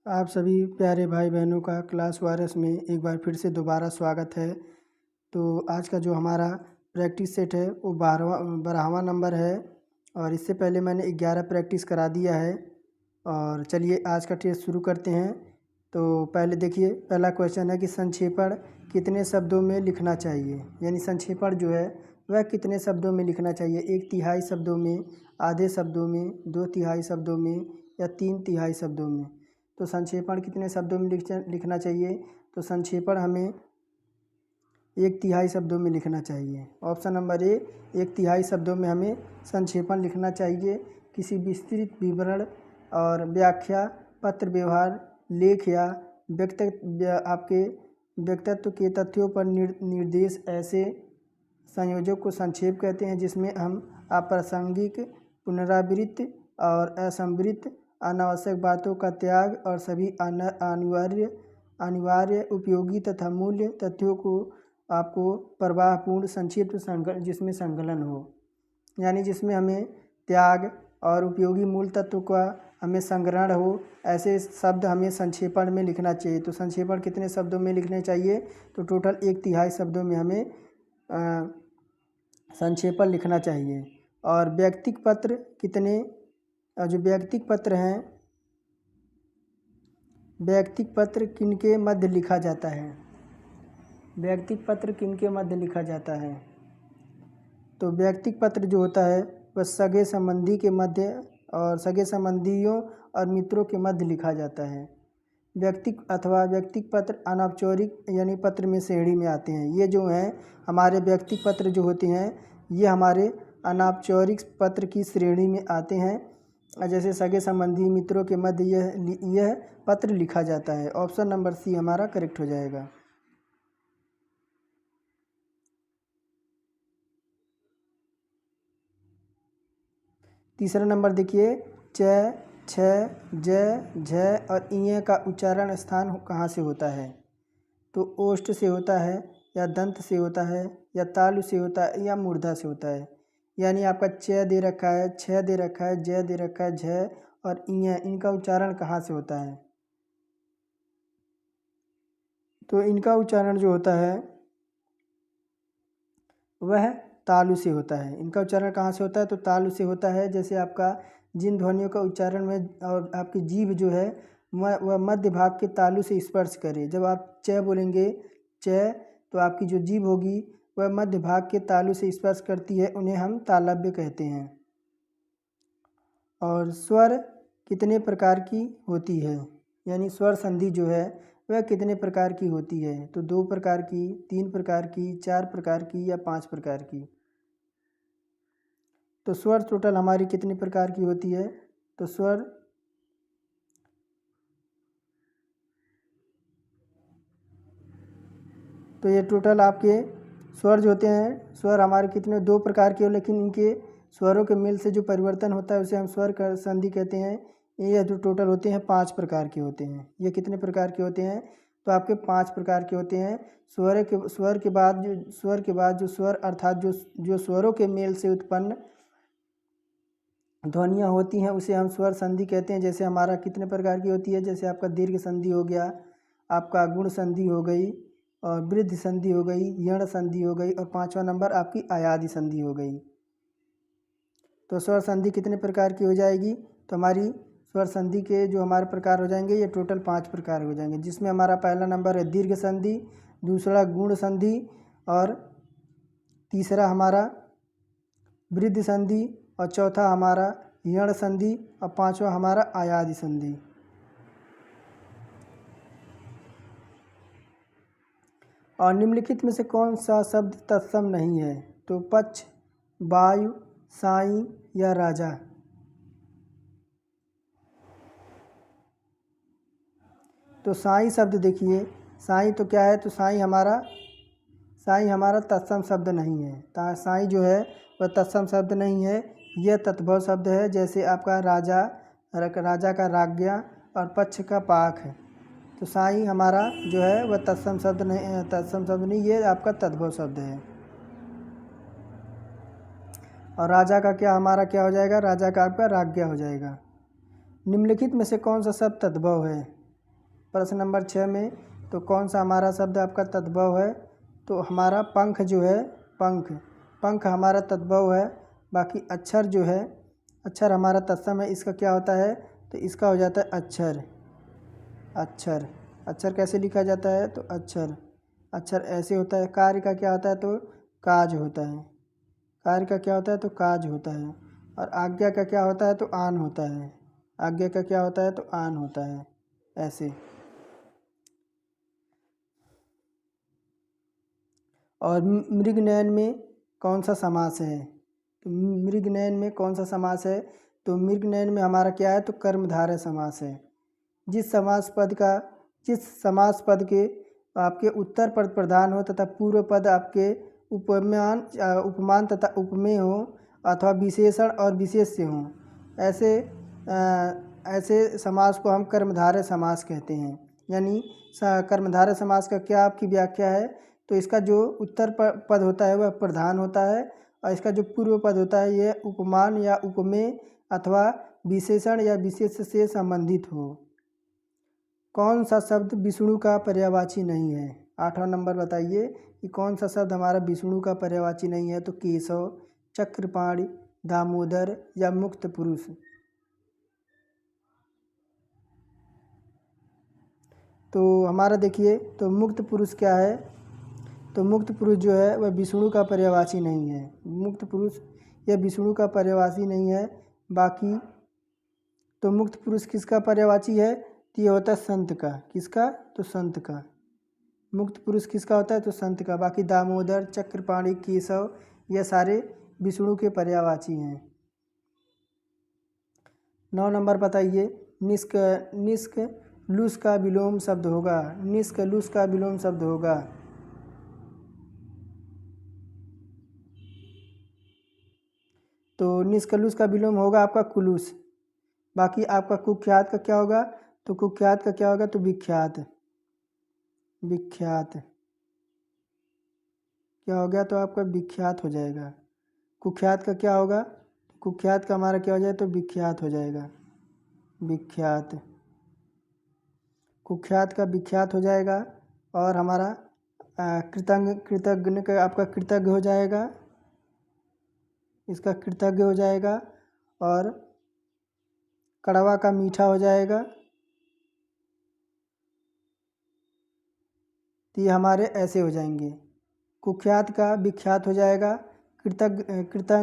आप सभी प्यारे भाई बहनों का क्लास वायरस में एक बार फिर से दोबारा स्वागत है। तो आज का जो हमारा प्रैक्टिस सेट है वो 12वां नंबर है और इससे पहले मैंने 11 प्रैक्टिस करा दिया है। और चलिए आज का टेस्ट शुरू करते हैं। तो पहले देखिए, पहला क्वेश्चन है कि संक्षेपण कितने शब्दों में लिखना चाहिए, यानी संक्षेपण जो है वह कितने शब्दों में लिखना चाहिए। 1/3 शब्दों में, आधे शब्दों में, 2/3 शब्दों में या 3/3 शब्दों में। तो संक्षेपण कितने शब्दों में लिखना चाहिए। तो संक्षेपण हमें 1/3 शब्दों में लिखना चाहिए। ऑप्शन नंबर ए, 1/3 शब्दों में हमें संक्षेपण लिखना चाहिए। किसी विस्तृत विवरण और व्याख्या, पत्र व्यवहार, लेख या आपके व्यक्तित्व के तथ्यों पर निर्देश ऐसे संयोजक को संक्षेप कहते हैं जिसमें हम अप्रासंगिक, पुनरावृत्त और असंवृत्त अनावश्यक बातों का त्याग और सभी अनिवार्य उपयोगी तथा मूल्य तथ्यों को आपको प्रवाहपूर्ण संक्षिप्त जिसमें संकलन हो, यानी जिसमें हमें त्याग और उपयोगी मूल तत्व का हमें संग्रहण हो, ऐसे शब्द हमें संक्षेपण में लिखना चाहिए। तो संक्षेपण कितने शब्दों में लिखने चाहिए। तो टोटल 1/3 शब्दों में हमें संक्षेपण लिखना चाहिए। और व्यक्तिक पत्र कितने, जो व्यक्तिक पत्र हैं, व्यक्तिक पत्र किनके मध्य लिखा जाता है। व्यक्तिक पत्र किनके मध्य लिखा जाता है। तो व्यक्तिक पत्र जो होता है वह सगे संबंधी के मध्य और सगे संबंधियों और मित्रों के मध्य लिखा जाता है। व्यक्तिक अथवा व्यक्तिक पत्र अनौपचारिक यानी पत्र में श्रेणी में आते हैं। ये जो हैं हमारे व्यक्तिक पत्र जो होते हैं ये हमारे अनौपचारिक पत्र की श्रेणी में आते हैं। जैसे सगे संबंधी, मित्रों के मध्य यह पत्र लिखा जाता है। ऑप्शन नंबर सी हमारा करेक्ट हो जाएगा। तीसरा नंबर देखिए, च, छ, ज, झ और इय का उच्चारण स्थान कहाँ से होता है। तो ओष्ठ से होता है या दंत से होता है या तालु से होता है या मूर्धा से होता है। यानी आपका च दे रखा है, छ दे रखा है, ज दे रखा है, झ और इय, इनका उच्चारण कहाँ से होता है। तो इनका उच्चारण जो होता है वह तालु से होता है। इनका उच्चारण कहाँ से होता है। तो तालु से होता है। जैसे आपका जिन ध्वनियों का उच्चारण में और आपकी जीभ जो है वह मध्य भाग के तालु से स्पर्श करे। जब आप च बोलेंगे च, तो आपकी जो जीभ होगी वह मध्य भाग के तालु से स्पर्श करती है, उन्हें हम तालव्य कहते हैं। और स्वर कितने प्रकार की होती है, यानी स्वर संधि जो है वह कितने प्रकार की होती है। तो 2 प्रकार की, 3 प्रकार की, 4 प्रकार की या 5 प्रकार की। तो स्वर टोटल हमारी कितनी प्रकार की होती है। तो स्वर तो ये टोटल आपके स्वर जो होते हैं, स्वर हमारे कितने 2 प्रकार के हो, लेकिन इनके स्वरों के मेल से जो परिवर्तन होता है उसे हम स्वर का संधि कहते हैं। ये जो टोटल होते हैं 5 प्रकार के होते हैं। ये कितने प्रकार के होते हैं। तो आपके 5 प्रकार के होते हैं। स्वर के बाद जो स्वर अर्थात जो स्वरों के मेल से उत्पन्न ध्वनियाँ होती हैं उसे हम स्वर संधि कहते हैं। जैसे हमारा कितने प्रकार की होती है। जैसे आपका दीर्घ संधि हो गया, आपका गुण संधि हो गई, और वृद्धि संधि हो गई, यण संधि हो गई, और 5वां नंबर आपकी आयादी संधि हो गई। तो स्वर संधि कितने प्रकार की हो जाएगी। तो हमारी स्वर संधि के जो हमारे प्रकार हो जाएंगे ये टोटल 5 प्रकार हो जाएंगे, जिसमें हमारा पहला नंबर है दीर्घ संधि, दूसरा गुण संधि, और तीसरा हमारा वृद्धि संधि, और चौथा हमारा यण संधि, और 5वां हमारा आयादी संधि। और निम्नलिखित में से कौन सा शब्द तत्सम नहीं है। तो पक्ष, वायु, साई या राजा। तो साई शब्द देखिए, साई तो क्या है। तो साई हमारा तत्सम शब्द नहीं है। साई जो है वह तत्सम शब्द नहीं है, यह तत्भव शब्द है। जैसे आपका राजा का राज्ञा और पक्ष का पाक है। तो साई हमारा जो है वह तत्सम शब्द नहीं, ये आपका तद्भव शब्द है। और राजा का क्या हमारा क्या हो जाएगा। राजा का आपका राज्ञा हो जाएगा। निम्नलिखित में से कौन सा शब्द तद्भव है। प्रश्न नंबर 6 में तो कौन सा हमारा शब्द आपका तद्भव है, तो हमारा पंख जो है, पंख पंख हमारा तद्भव है। बाकी अक्षर जो है, अक्षर हमारा तत्सम है, इसका क्या होता है, तो इसका हो जाता है अक्षर। अक्षर अक्षर कैसे लिखा जाता है, तो अक्षर अक्षर ऐसे होता है। कार्य का क्या होता है, तो काज होता है। कार्य का क्या होता है, तो काज होता है। और आज्ञा का क्या होता है, तो आन होता है। आज्ञा का क्या होता है, तो आन होता है, ऐसे। और मृगनयन में कौन सा समास है, तो मृगनयन में कौन सा समास है, तो मृगनयन में हमारा क्या है, तो कर्मधारय समास है। जिस समास पद के आपके उत्तर पद प्रधान हो तथा पूर्व पद आपके उपमान तथा उपमेय हो अथवा विशेषण और विशेष्य हो, ऐसे समास को हम कर्मधारय समास कहते हैं। यानी कर्मधारय समास का क्या आपकी व्याख्या है, तो इसका जो उत्तर पद होता है वह प्रधान होता है और इसका जो पूर्व पद होता है यह उपमान या उपमेय अथवा विशेषण या विशेष से संबंधित हो। कौन सा शब्द विष्णु का पर्यायवाची नहीं है, 8वां नंबर बताइए कि कौन सा शब्द हमारा विष्णु का पर्यायवाची नहीं है, तो केशव, चक्रपाणि, दामोदर या मुक्त पुरुष। तो हमारा देखिए, तो मुक्त पुरुष क्या है, तो मुक्त पुरुष जो है वह विष्णु का पर्यायवाची नहीं है। मुक्त पुरुष यह विष्णु का पर्यायवाची नहीं है। बाकी तो मुक्त पुरुष किसका पर्यायवाची है, तो ये होता है संत का। किसका, तो संत का। मुक्त पुरुष किसका होता है, तो संत का। बाकी दामोदर, चक्रपाणि, केशव ये सारे विष्णु के पर्यायवाची हैं। 9 नंबर बताइए, निष्क निष्क लुस का विलोम शब्द होगा। निष्क लुस का विलोम शब्द होगा। तो निष्कलुष का विलोम होगा आपका कुलुष। बाकी आपका कुख्यात का क्या होगा, तो कुख्यात का क्या होगा, तो विख्यात। विख्यात क्या हो गया, तो आपका विख्यात हो जाएगा। कुख्यात का क्या होगा, कुख्यात का हमारा क्या हो जाएगा, तो विख्यात हो जाएगा। विख्यात, कुख्यात का विख्यात हो जाएगा। और हमारा कृतज्ञ का आपका कृतज्ञ हो जाएगा, इसका कृतज्ञ हो जाएगा। और कड़वा का मीठा हो जाएगा। तो ये हमारे ऐसे हो जाएंगे। कुख्यात का विख्यात हो जाएगा, कृतज्ञ का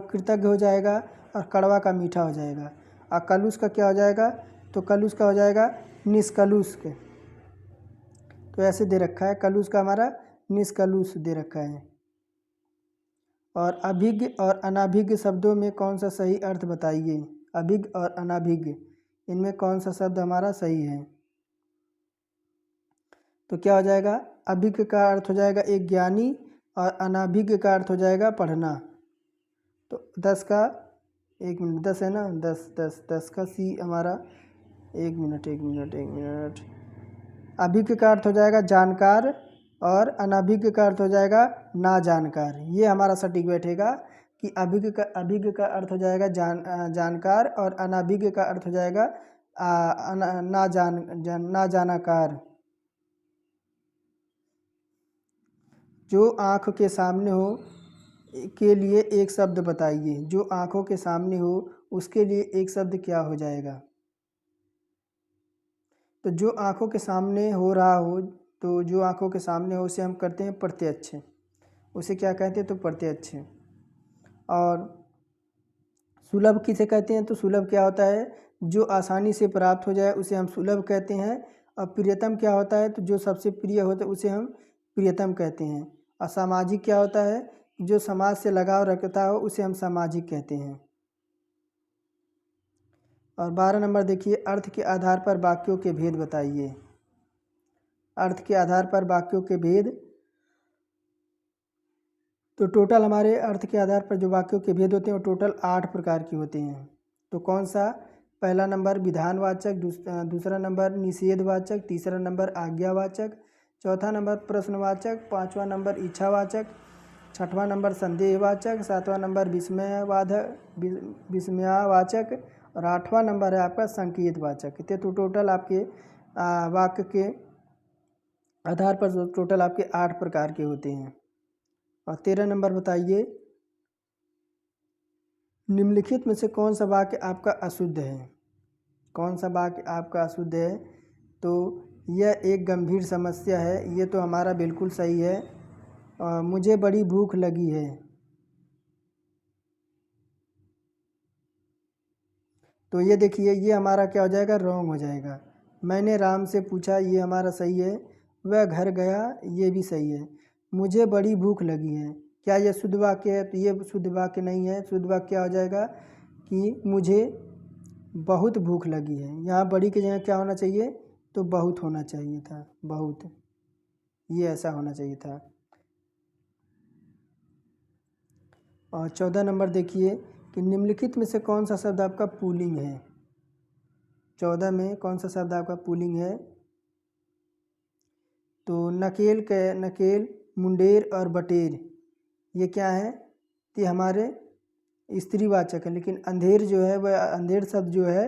कृतज्ञ हो जाएगा और कड़वा का मीठा हो जाएगा। और कलुष का क्या हो जाएगा, तो कलुष का हो जाएगा निष्कलुष के। तो ऐसे दे रखा है, कलुष का हमारा निष्कलुष दे रखा है। और अभिज्ञ और अनाभिज्ञ शब्दों में कौन सा सही अर्थ बताइए। अभिज्ञ और अनाभिज्ञ इनमें कौन सा शब्द हमारा सही है, तो क्या हो जाएगा, अभिज्ञ का अर्थ हो जाएगा एक ज्ञानी और अनाभिज्ञ का अर्थ हो जाएगा पढ़ना। तो 10 का 1 मिनट, 10 है ना, 10 का सी हमारा 1 मिनट। अभिज्ञ का अर्थ हो जाएगा जानकार और अनाभिज्ञ का अर्थ हो जाएगा ना जानकार। ये हमारा सटीक बैठेगा कि अभिज्ञ का अर्थ हो जाएगा जानकार और अनाभिज्ञ का अर्थ हो जाएगा ना जानाकार। जो आँख के सामने हो के लिए एक शब्द बताइए। जो आँखों के सामने हो उसके लिए एक शब्द क्या हो जाएगा, तो जो आँखों के सामने हो रहा हो, तो जो आँखों के सामने हो उसे हम करते हैं प्रत्यक्ष। उसे क्या कहते हैं, तो प्रत्यक्ष। और सुलभ किसे कहते हैं, तो सुलभ क्या होता है, जो आसानी से प्राप्त हो जाए उसे हम सुलभ कहते हैं। और प्रियतम क्या होता है, तो जो सबसे प्रिय होता है उसे हम प्रियतम कहते हैं। और सामाजिक क्या होता है, जो समाज से लगाव रखता हो उसे हम सामाजिक कहते हैं। और 12 नंबर देखिए, अर्थ के आधार पर वाक्यों के भेद बताइए। अर्थ के आधार पर वाक्यों के भेद, तो टोटल हमारे अर्थ के आधार पर जो वाक्यों के भेद होते हैं वो टोटल 8 प्रकार के होते हैं। तो कौन सा, पहला नंबर विधानवाचक, दूसरा नंबर निषेधवाचक, तीसरा नंबर आज्ञावाचक, चौथा नंबर प्रश्नवाचक, 5वां नंबर इच्छावाचक, 6वां नंबर संदेहवाचक, 7वां नंबर विस्मयावाचक और 8वां नंबर है आपका संकेतवाचक। तो टोटल आपके वाक्य के आधार पर टोटल आपके 8 प्रकार के होते हैं। और 13 नंबर बताइए, निम्नलिखित में से कौन सा वाक्य आपका अशुद्ध है? कौन सा वाक्य आपका अशुद्ध है? तो यह एक गंभीर समस्या है, ये तो हमारा बिल्कुल सही है। मुझे बड़ी भूख लगी है, तो ये देखिए ये हमारा क्या हो जाएगा, रॉन्ग हो जाएगा। मैंने राम से पूछा, ये हमारा सही है। वह घर गया, ये भी सही है। मुझे बड़ी भूख लगी है, क्या यह शुद्ध वाक्य है? तो ये शुद्ध वाक्य नहीं है। शुद्ध वाक्य क्या हो जाएगा कि मुझे बहुत भूख लगी है। यहाँ बड़ी की जगह क्या होना चाहिए? तो बहुत होना चाहिए था, बहुत, ये ऐसा होना चाहिए था। और 14 नंबर देखिए कि निम्नलिखित में से कौन सा शब्द आपका पुल्लिंग है? 14 में कौन सा शब्द आपका पुल्लिंग है? तो नकेल, मुंडेर और बटेर, ये क्या है? ये हमारे स्त्रीवाचक है। लेकिन अंधेर जो है, वह अंधेर शब्द जो है,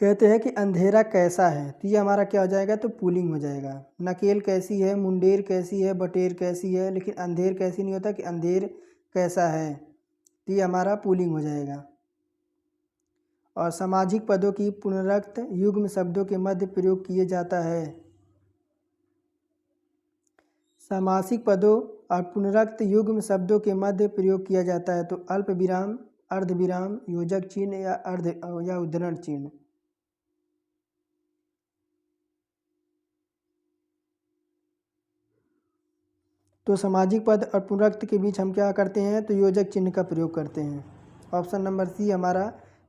कहते हैं कि अंधेरा कैसा है, तो ये हमारा क्या हो जाएगा? तो पुल्लिंग हो जाएगा। नकेल कैसी है, मुंडेर कैसी है, बटेर कैसी है, लेकिन अंधेर कैसी नहीं होता कि अंधेर कैसा है, तो ये हमारा पुल्लिंग हो जाएगा। और सामाजिक पदों की पुनरुक्त युग्म शब्दों के मध्य प्रयोग किए जाता है। सामासिक पदों और पुनरुक्त युग्म शब्दों के मध्य प्रयोग किया जाता है, तो अल्प विराम, अर्ध विराम, योजक चिन्ह या उद्धरण चिन्ह। तो सामाजिक पद और पुनरुक्त के बीच हम क्या करते हैं? तो योजक चिन्ह का प्रयोग करते हैं। ऑप्शन नंबर सी हमारा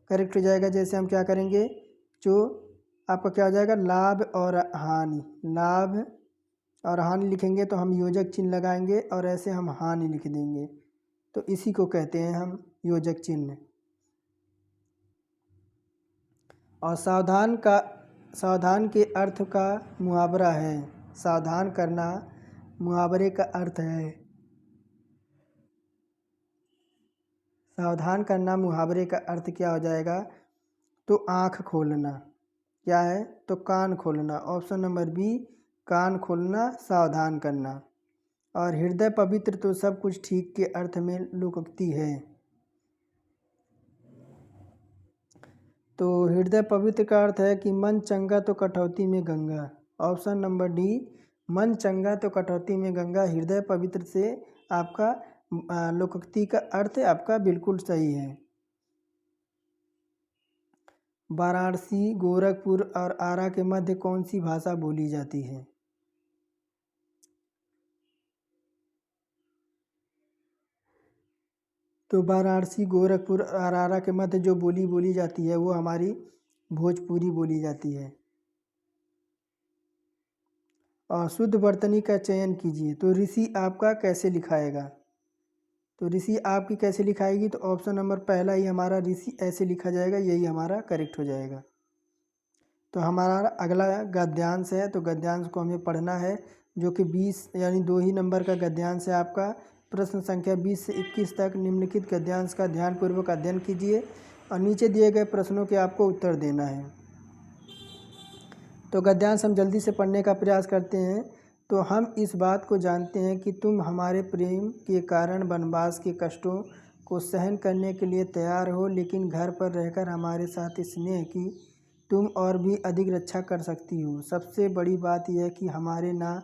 करेक्ट हो जाएगा। जैसे हम क्या करेंगे, जो आपका क्या हो जाएगा, लाभ और हानि, लाभ और हानि लिखेंगे तो हम योजक चिन्ह लगाएंगे, और ऐसे हम हानि लिख देंगे, तो इसी को कहते हैं हम योजक चिन्ह। और सावधान के अर्थ का मुहावरा है। सावधान करना मुहावरे का अर्थ है। सावधान करना मुहावरे का अर्थ क्या हो जाएगा? तो आँख खोलना, क्या है? तो कान खोलना। ऑप्शन नंबर बी, कान खोलना, सावधान करना। और हृदय पवित्र तो सब कुछ ठीक के अर्थ में लोकोक्ति है। तो हृदय पवित्र का अर्थ है कि मन चंगा तो कटौती में गंगा। ऑप्शन नंबर डी, मन चंगा तो कटौती में गंगा, हृदय पवित्र से आपका लोकोक्ति का अर्थ आपका बिल्कुल सही है। वाराणसी, गोरखपुर और आरा के मध्य कौन सी भाषा बोली जाती है? तो वाराणसी, गोरखपुर और आरा के मध्य जो बोली जाती है वो हमारी भोजपुरी बोली जाती है। और शुद्ध वर्तनी का चयन कीजिए, तो ऋषि आपका कैसे लिखाएगा? तो ऋषि आपकी कैसे लिखाएगी? तो ऑप्शन नंबर पहला ही हमारा ऋषि ऐसे लिखा जाएगा, यही हमारा करेक्ट हो जाएगा। तो हमारा अगला गद्यांश है, तो गद्यांश को हमें पढ़ना है, जो कि 20 यानी 2 ही नंबर का गद्यांश है आपका। प्रश्न संख्या 20 से 21 तक निम्नलिखित गद्यांश का ध्यानपूर्वक अध्ययन कीजिए और नीचे दिए गए प्रश्नों के आपको उत्तर देना है। तो गद्यांश हम जल्दी से पढ़ने का प्रयास करते हैं। तो हम इस बात को जानते हैं कि तुम हमारे प्रेम के कारण वनवास के कष्टों को सहन करने के लिए तैयार हो, लेकिन घर पर रहकर हमारे साथ स्नेह की तुम और भी अधिक रक्षा कर सकती हो। सबसे बड़ी बात यह कि हमारे ना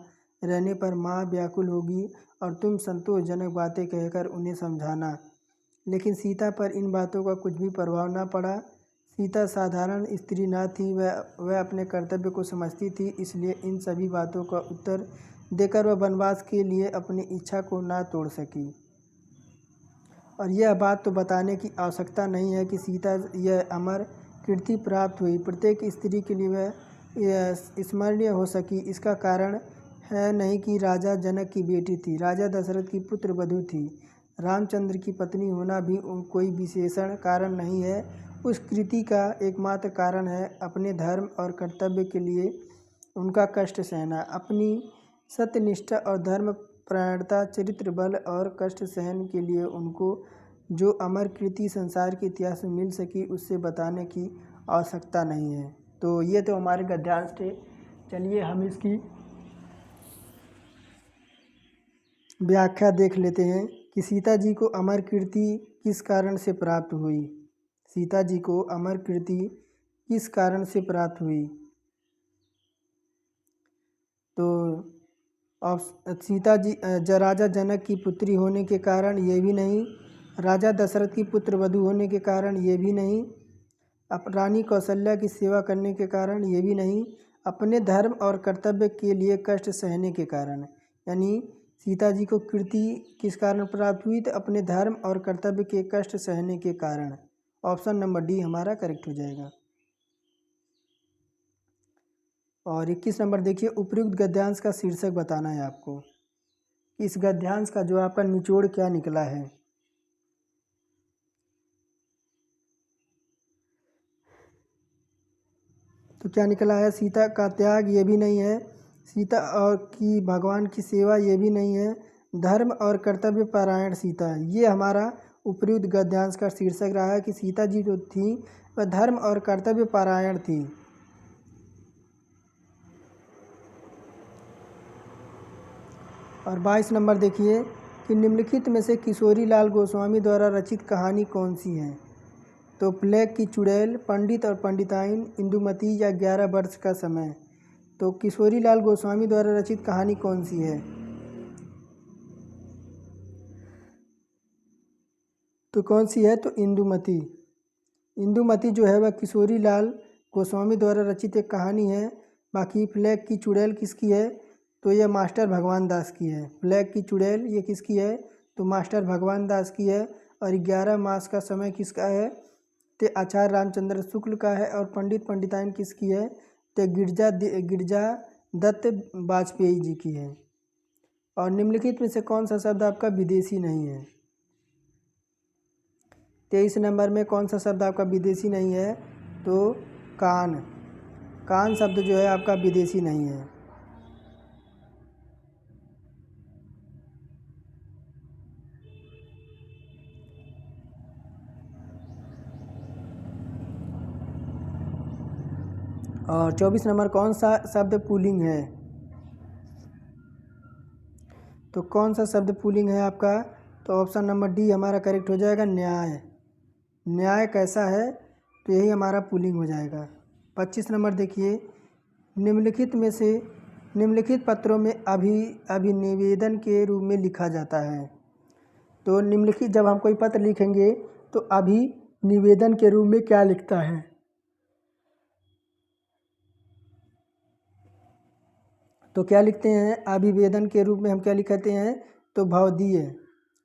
रहने पर माँ व्याकुल होगी और तुम संतोषजनक बातें कहकर उन्हें समझाना। लेकिन सीता पर इन बातों का कुछ भी प्रभाव न पड़ा। सीता साधारण स्त्री न थी, वह अपने कर्तव्य को समझती थी, इसलिए इन सभी बातों का उत्तर देकर वह वनवास के लिए अपनी इच्छा को ना तोड़ सकी। और यह बात तो बताने की आवश्यकता नहीं है कि सीता यह अमर कीर्ति प्राप्त हुई प्रत्येक स्त्री के लिए वह स्मरणीय हो सकी। इसका कारण है नहीं कि राजा जनक की बेटी थी, राजा दशरथ की पुत्र वधू थी। रामचंद्र की पत्नी होना भी कोई विशेषण कारण नहीं है। उस कृति का एकमात्र कारण है अपने धर्म और कर्तव्य के लिए उनका कष्ट सहना। अपनी सत्यनिष्ठा और धर्म परायणता, चरित्र बल और कष्ट सहन के लिए उनको जो अमर कृति संसार के इतिहास में मिल सकी, उससे बताने की आवश्यकता नहीं है। तो ये तो हमारे गद्यांश थे। चलिए हम इसकी व्याख्या देख लेते हैं कि सीता जी को अमर कीर्ति किस कारण से प्राप्त हुई। सीता जी को अमर कीर्ति किस कारण से प्राप्त हुई। तो सीता जी राजा जनक की पुत्री होने के कारण ये भी नहीं, राजा दशरथ की पुत्र वधू होने के कारण ये भी नहीं, रानी कौशल्या की सेवा करने के कारण ये भी नहीं, अपने धर्म और कर्तव्य के लिए कष्ट सहने के कारण। यानी सीता जी को कीर्ति किस कारण प्राप्त हुई, तो अपने धर्म और कर्तव्य के कष्ट सहने के कारण। ऑप्शन नंबर डी हमारा करेक्ट हो जाएगा। और 21 नंबर देखिए, उपयुक्त गद्यांश का शीर्षक बताना है आपको। इस गद्यांश का जो आपका निचोड़ क्या निकला है। तो क्या निकला है, सीता का त्याग ये भी नहीं है, सीता और की भगवान की सेवा ये भी नहीं है, धर्म और कर्तव्य परायण सीता। ये हमारा उपयुक्त गद्यांश का शीर्षक रहा है कि सीता जी जो थी वह धर्म और कर्तव्य परायण थी। और 22 नंबर देखिए कि निम्नलिखित में से किशोरी लाल गोस्वामी द्वारा रचित कहानी कौन सी है। तो प्लेग की चुड़ैल, पंडित और पंडिताइन, इंदुमती या 11 वर्ष का समय। तो किशोरी लाल गोस्वामी द्वारा रचित कहानी कौन सी है। तो कौन सी है, तो इंदुमती। इंदुमती जो है वह किशोरी लाल गोस्वामी द्वारा रचित एक कहानी है। बाकी प्लेग की चुड़ैल किसकी है, तो यह मास्टर भगवान दास की है। प्लेग की चुड़ैल ये किसकी है, तो मास्टर भगवान दास की है। और 11 मास का समय किसका है, तो आचार्य रामचंद्र शुक्ल का है। और पंडित पंडिताइन किसकी है, तो गिरजा दत्त वाजपेयी जी की है। और निम्नलिखित में से कौन सा शब्द आपका विदेशी नहीं है। 23 नंबर में कौन सा शब्द आपका विदेशी नहीं है, तो कान। कान शब्द जो है आपका विदेशी नहीं है। और 24 नंबर कौन सा शब्द पुल्लिंग है। तो कौन सा शब्द पुल्लिंग है आपका, तो ऑप्शन नंबर डी हमारा करेक्ट हो जाएगा, न्याय। न्याय कैसा है, तो यही हमारा पुल्लिंग हो जाएगा। 25 नंबर देखिए, निम्नलिखित में से निम्नलिखित पत्रों में अभिनिवेदन के रूप में लिखा जाता है। तो निम्नलिखित जब हम कोई पत्र लिखेंगे तो अभिनिवेदन के रूप में क्या लिखता है। तो क्या लिखते हैं, अभिवेदन के रूप में हम क्या लिखते हैं, तो भवदीय।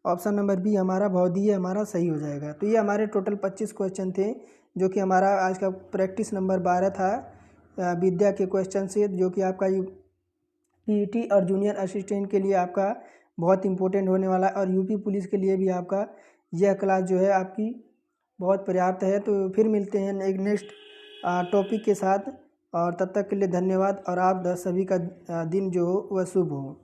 ऑप्शन नंबर बी हमारा भवदीय हमारा सही हो जाएगा। तो ये हमारे टोटल 25 क्वेश्चन थे, जो कि हमारा आज का प्रैक्टिस नंबर 12 था विद्या के क्वेश्चन से, जो कि आपका पीईटी और जूनियर असिस्टेंट के लिए आपका बहुत इंपॉर्टेंट होने वाला है। और यूपी पुलिस के लिए भी आपका यह क्लास जो है आपकी बहुत पर्याप्त है। तो फिर मिलते हैं एक नेक्स्ट टॉपिक के साथ, और तब तक के लिए धन्यवाद। और आप सभी का दिन जो हो वह शुभ हो।